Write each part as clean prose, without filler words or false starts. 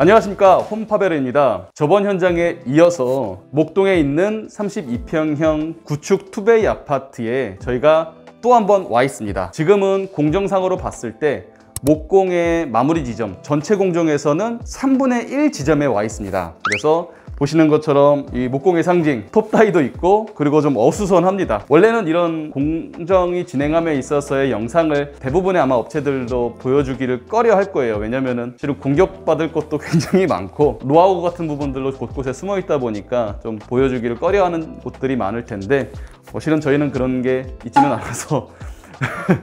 안녕하십니까, 홈파베르입니다. 저번 현장에 이어서 목동에 있는 32평형 구축 투베이 아파트에 저희가 또 한 번 와 있습니다. 지금은 공정상으로 봤을 때 목공의 마무리 지점, 전체 공정에서는 3분의 1 지점에 와 있습니다. 그래서 보시는 것처럼 이 목공의 상징 톱다이도 있고, 그리고 좀 어수선합니다. 원래는 이런 공정이 진행함에 있어서의 영상을 대부분의 아마 업체들도 보여주기를 꺼려 할 거예요. 왜냐면은 실은 공격받을 것도 굉장히 많고 노하우 같은 부분들로 곳곳에 숨어 있다 보니까 좀 보여주기를 꺼려 하는 곳들이 많을 텐데, 실은 저희는 그런 게 있지는 않아서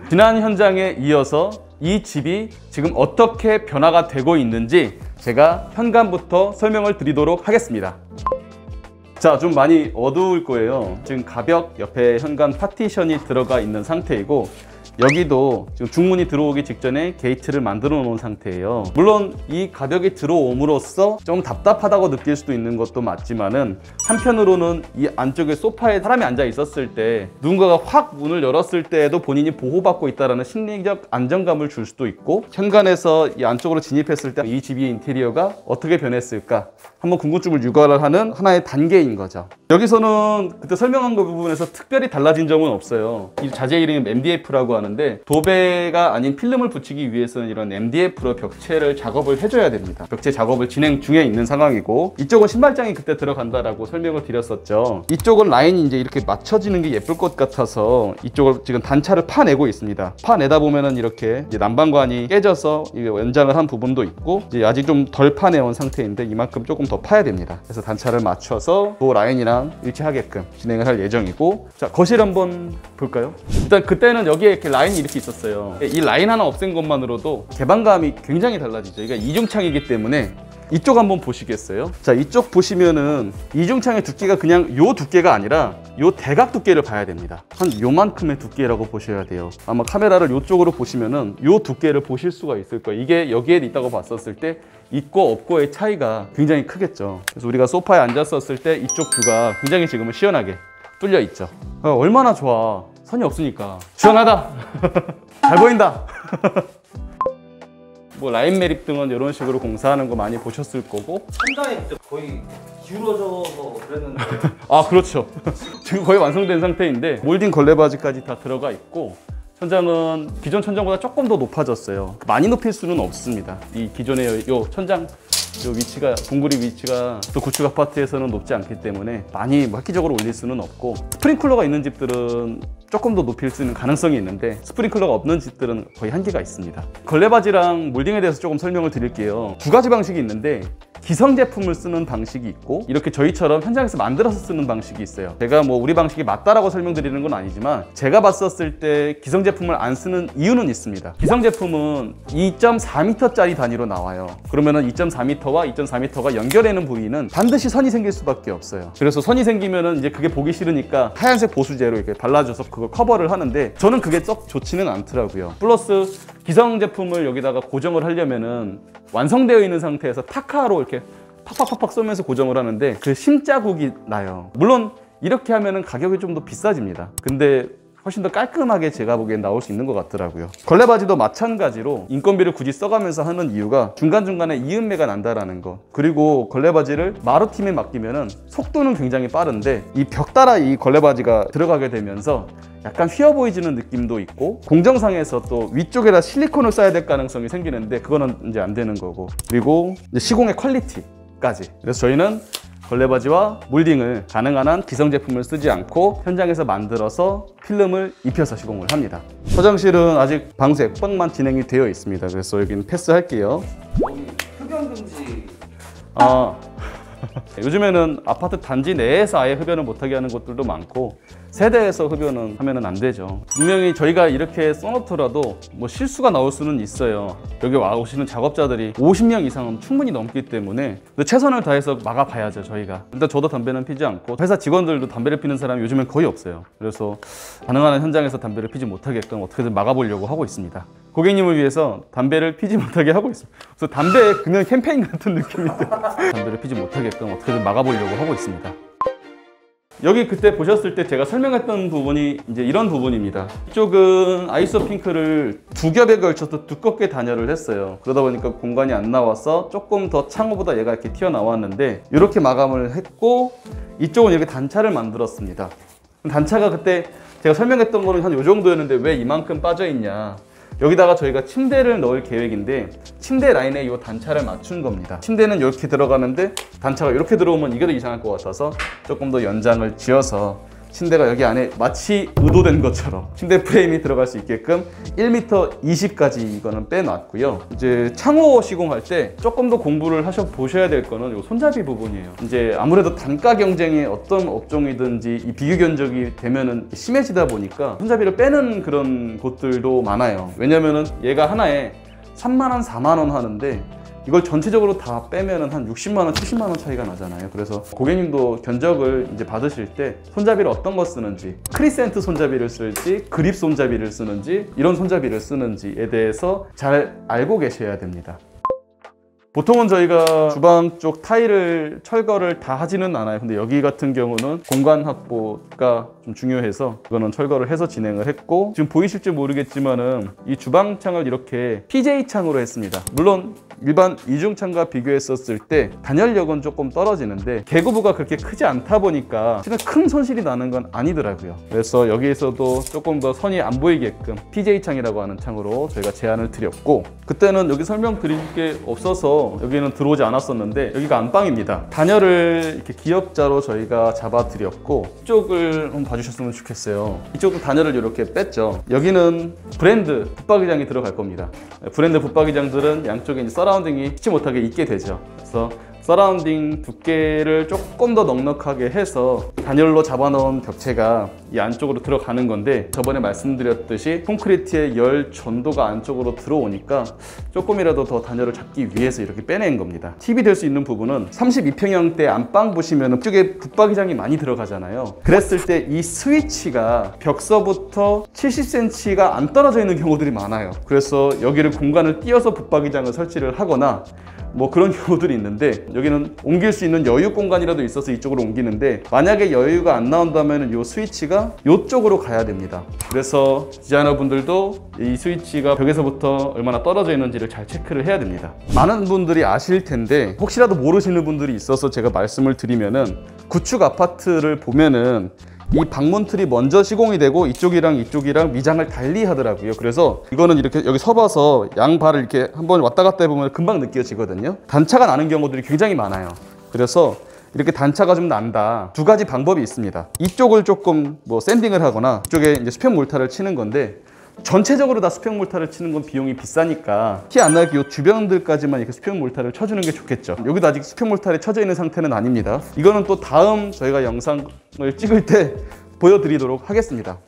지난 현장에 이어서 이 집이 지금 어떻게 변화가 되고 있는지 제가 현관부터 설명을 드리도록 하겠습니다. 자, 좀 많이 어두울 거예요. 지금 가벽 옆에 현관 파티션이 들어가 있는 상태이고, 여기도 지금 중문이 들어오기 직전에 게이트를 만들어 놓은 상태예요. 물론 이 가벽이 들어옴으로써 좀 답답하다고 느낄 수도 있는 것도 맞지만은, 한편으로는 이 안쪽에 소파에 사람이 앉아 있었을 때 누군가가 확 문을 열었을 때에도 본인이 보호받고 있다는 심리적 안정감을 줄 수도 있고, 현관에서 이 안쪽으로 진입했을 때 이 집의 인테리어가 어떻게 변했을까 한번 궁금증을 유발을 하는 하나의 단계인 거죠. 여기서는 그때 설명한 그 부분에서 특별히 달라진 점은 없어요. 이 자재 이름이 MDF라고 하는데, 도배가 아닌 필름을 붙이기 위해서는 이런 MDF로 벽체를 작업을 해줘야 됩니다. 벽체 작업을 진행 중에 있는 상황이고, 이쪽은 신발장이 그때 들어간다라고 설명을 드렸었죠. 이쪽은 라인이 이제 이렇게 맞춰지는 게 예쁠 것 같아서 이쪽을 지금 단차를 파내고 있습니다. 파내다 보면은 이렇게 이제 난방관이 깨져서 연장을 한 부분도 있고, 이제 아직 좀 덜 파내온 상태인데 이만큼 조금 더 파야 됩니다. 그래서 단차를 맞춰서 그 라인이랑 일치하게끔 진행을 할 예정이고, 자, 거실 한번 볼까요? 일단 그때는 여기에 이렇게 라인이 이렇게 있었어요. 이 라인 하나 없앤 것만으로도 개방감이 굉장히 달라지죠. 이게 이중창이기 때문에. 이쪽 한번 보시겠어요? 자, 이쪽 보시면은 이중창의 두께가 그냥 요 두께가 아니라 요 대각 두께를 봐야 됩니다. 한 요만큼의 두께라고 보셔야 돼요. 아마 카메라를 요쪽으로 보시면은 요 두께를 보실 수가 있을 거예요. 이게 여기에 있다고 봤었을 때 있고 없고의 차이가 굉장히 크겠죠. 그래서 우리가 소파에 앉았었을 때 이쪽 뷰가 굉장히 지금은 시원하게 뚫려 있죠. 얼마나 좋아. 선이 없으니까 시원하다. 잘 보인다. 뭐 라인 매립 등은 이런 식으로 공사하는 거 많이 보셨을 거고, 천장이 거의 기울어져서 그랬는데 아, 그렇죠. 지금 거의 완성된 상태인데 몰딩 걸레바지까지 다 들어가 있고, 천장은 기존 천장보다 조금 더 높아졌어요. 많이 높일 수는 없습니다. 이 기존의 요 천장 요 위치가, 동굴이 위치가 또 구축 아파트에서는 높지 않기 때문에 많이 획기적으로 올릴 수는 없고, 스프링클러가 있는 집들은 조금 더 높일 수 있는 가능성이 있는데, 스프링클러가 없는 집들은 거의 한계가 있습니다. 걸레바지랑 몰딩에 대해서 조금 설명을 드릴게요. 두 가지 방식이 있는데, 기성 제품을 쓰는 방식이 있고, 이렇게 저희처럼 현장에서 만들어서 쓰는 방식이 있어요. 제가 뭐 우리 방식이 맞다라고 설명드리는 건 아니지만, 제가 봤었을 때 기성 제품을 안 쓰는 이유는 있습니다. 기성 제품은 2.4m짜리 단위로 나와요. 그러면은 2.4m와 2.4m가 연결되는 부위는 반드시 선이 생길 수밖에 없어요. 그래서 선이 생기면은 이제 그게 보기 싫으니까 하얀색 보수제로 이렇게 발라줘서 그걸 커버를 하는데, 저는 그게 썩 좋지는 않더라고요. 플러스 기성 제품을 여기다가 고정을 하려면은 완성되어 있는 상태에서 타카로 이렇게 팍팍팍팍 쏘면서 고정을 하는데 그 심자국이 나요. 물론 이렇게 하면은 가격이 좀 더 비싸집니다. 근데 훨씬 더 깔끔하게 제가 보기엔 나올 수 있는 것 같더라고요. 걸레바지도 마찬가지로 인건비를 굳이 써가면서 하는 이유가 중간중간에 이음매가 난다라는 거, 그리고 걸레바지를 마루팀에 맡기면은 속도는 굉장히 빠른데 이 벽 따라 이 걸레바지가 들어가게 되면서 약간 휘어 보이지는 느낌도 있고, 공정상에서 또 위쪽에다 실리콘을 써야 될 가능성이 생기는데 그거는 이제 안 되는 거고, 그리고 이제 시공의 퀄리티까지. 그래서 저희는 걸레바지와 몰딩을 가능한 한 기성 제품을 쓰지 않고 현장에서 만들어서 필름을 입혀서 시공을 합니다. 화장실은 아직 방수 액박만 진행이 되어 있습니다. 그래서 여기는 패스할게요. 여기 흡연 금지. 요즘에는 아파트 단지 내에서 아예 흡연을 못하게 하는 곳들도 많고, 세대에서 흡연은 하면은 안 되죠. 분명히 저희가 이렇게 써놓더라도 뭐 실수가 나올 수는 있어요. 여기 와 오시는 작업자들이 50명 이상은 충분히 넘기 때문에 최선을 다해서 막아봐야죠. 저희가 일단 저도 담배는 피지 않고, 회사 직원들도 담배를 피는 사람이 요즘엔 거의 없어요. 그래서 가능한 한 현장에서 담배를 피지 못하게끔 어떻게든 막아보려고 하고 있습니다. 고객님을 위해서 담배를 피지 못하게 하고 있습니다. 그래서 담배 금연 캠페인 같은 느낌인데 담배를 피지 못하게끔 어떻게든 막아보려고 하고 있습니다. 여기 그때 보셨을 때 제가 설명했던 부분이 이제 이런 부분입니다. 이쪽은 아이소 핑크를 두 겹에 걸쳐서 두껍게 단열을 했어요. 그러다 보니까 공간이 안 나와서 조금 더 창호보다 얘가 이렇게 튀어나왔는데 이렇게 마감을 했고, 이쪽은 이렇게 단차를 만들었습니다. 단차가 그때 제가 설명했던 거는 한 이 정도였는데 왜 이만큼 빠져있냐, 여기다가 저희가 침대를 넣을 계획인데 침대 라인에 이 단차를 맞춘 겁니다. 침대는 이렇게 들어가는데 단차가 이렇게 들어오면 이게 더 이상할 것 같아서 조금 더 연장을 지어서 침대가 여기 안에 마치 의도된 것처럼 침대 프레임이 들어갈 수 있게끔 1m 20까지 이거는 빼놨고요. 이제 창호 시공할 때 조금 더 공부를 보셔야 될 거는 이 손잡이 부분이에요. 이제 아무래도 단가 경쟁에 어떤 업종이든지 이 비교 견적이 되면은 심해지다 보니까 손잡이를 빼는 그런 곳들도 많아요. 왜냐면은 얘가 하나에 3만원, 4만원 하는데 이걸 전체적으로 다 빼면은 한 60만원, 70만원 차이가 나잖아요. 그래서 고객님도 견적을 이제 받으실 때 손잡이를 어떤 거 쓰는지, 크리센트 손잡이를 쓸지, 그립 손잡이를 쓰는지, 이런 손잡이를 쓰는지에 대해서 잘 알고 계셔야 됩니다. 보통은 저희가 주방 쪽 타일을 철거를 다 하지는 않아요. 근데 여기 같은 경우는 공간 확보가 좀 중요해서 이거는 철거를 해서 진행을 했고, 지금 보이실지 모르겠지만은 이 주방창을 이렇게 PJ 창으로 했습니다. 물론 일반 이중창과 비교했었을 때 단열력은 조금 떨어지는데 개구부가 그렇게 크지 않다 보니까 실은 큰 손실이 나는 건 아니더라고요. 그래서 여기에서도 조금 더 선이 안 보이게끔 PJ 창이라고 하는 창으로 저희가 제안을 드렸고, 그때는 여기 설명드릴 게 없어서 여기는 들어오지 않았었는데 여기가 안방입니다. 단열을 이렇게 기역자로 저희가 잡아드렸고, 이쪽을 한번 봐주셨으면 좋겠어요. 이쪽도 단열을 이렇게 뺐죠. 여기는 브랜드 붙박이장이 들어갈 겁니다. 브랜드 붙박이장들은 양쪽에 이제 서라운딩이 튀지 못하게 있게 되죠. 그래서 서라운딩 두께를 조금 더 넉넉하게 해서 단열로 잡아놓은 벽체가 이 안쪽으로 들어가는 건데, 저번에 말씀드렸듯이 콘크리트의 열 전도가 안쪽으로 들어오니까 조금이라도 더 단열을 잡기 위해서 이렇게 빼낸 겁니다. 팁이 될 수 있는 부분은 32평형대 안방 보시면 이쪽에 붙박이장이 많이 들어가잖아요. 그랬을 때 이 스위치가 벽서부터 70cm가 안 떨어져 있는 경우들이 많아요. 그래서 여기를 공간을 띄어서 붙박이장을 설치를 하거나 뭐 그런 경우들이 있는데, 여기는 옮길 수 있는 여유 공간이라도 있어서 이쪽으로 옮기는데, 만약에 여유가 안 나온다면 이 스위치가 이쪽으로 가야 됩니다. 그래서 디자이너 분들도 이 스위치가 벽에서부터 얼마나 떨어져 있는지를 잘 체크를 해야 됩니다. 많은 분들이 아실 텐데 혹시라도 모르시는 분들이 있어서 제가 말씀을 드리면은, 구축 아파트를 보면은 이 방문 틀이 먼저 시공이 되고 이쪽이랑 미장을 달리 하더라고요. 그래서 이거는 이렇게 여기 서봐서 양발을 이렇게 한번 왔다 갔다 해보면 금방 느껴지거든요. 단차가 나는 경우들이 굉장히 많아요. 그래서 이렇게 단차가 좀 난다, 두 가지 방법이 있습니다. 이쪽을 조금 뭐 샌딩을 하거나 이쪽에 이제 수평 몰타를 치는 건데, 전체적으로 다 수평 몰타를 치는 건 비용이 비싸니까 티 안 나게 이 주변들까지만 이렇게 수평 몰타를 쳐주는 게 좋겠죠. 여기도 아직 수평 몰타를 쳐져 있는 상태는 아닙니다. 이거는 또 다음 저희가 영상을 찍을 때 보여드리도록 하겠습니다.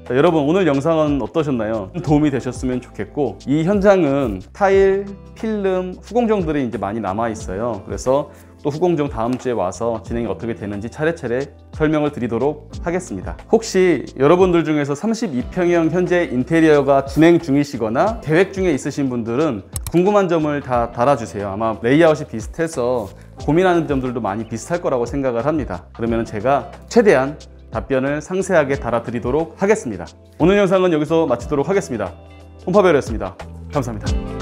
자, 여러분 오늘 영상은 어떠셨나요? 도움이 되셨으면 좋겠고, 이 현장은 타일, 필름, 후공정들이 이제 많이 남아 있어요. 그래서 또 후공정 다음 주에 와서 진행이 어떻게 되는지 차례차례 설명을 드리도록 하겠습니다. 혹시 여러분들 중에서 32평형 현재 인테리어가 진행 중이시거나 계획 중에 있으신 분들은 궁금한 점을 다 달아주세요. 아마 레이아웃이 비슷해서 고민하는 점들도 많이 비슷할 거라고 생각을 합니다. 그러면 제가 최대한 답변을 상세하게 달아드리도록 하겠습니다. 오늘 영상은 여기서 마치도록 하겠습니다. 홈파베어였습니다. 감사합니다.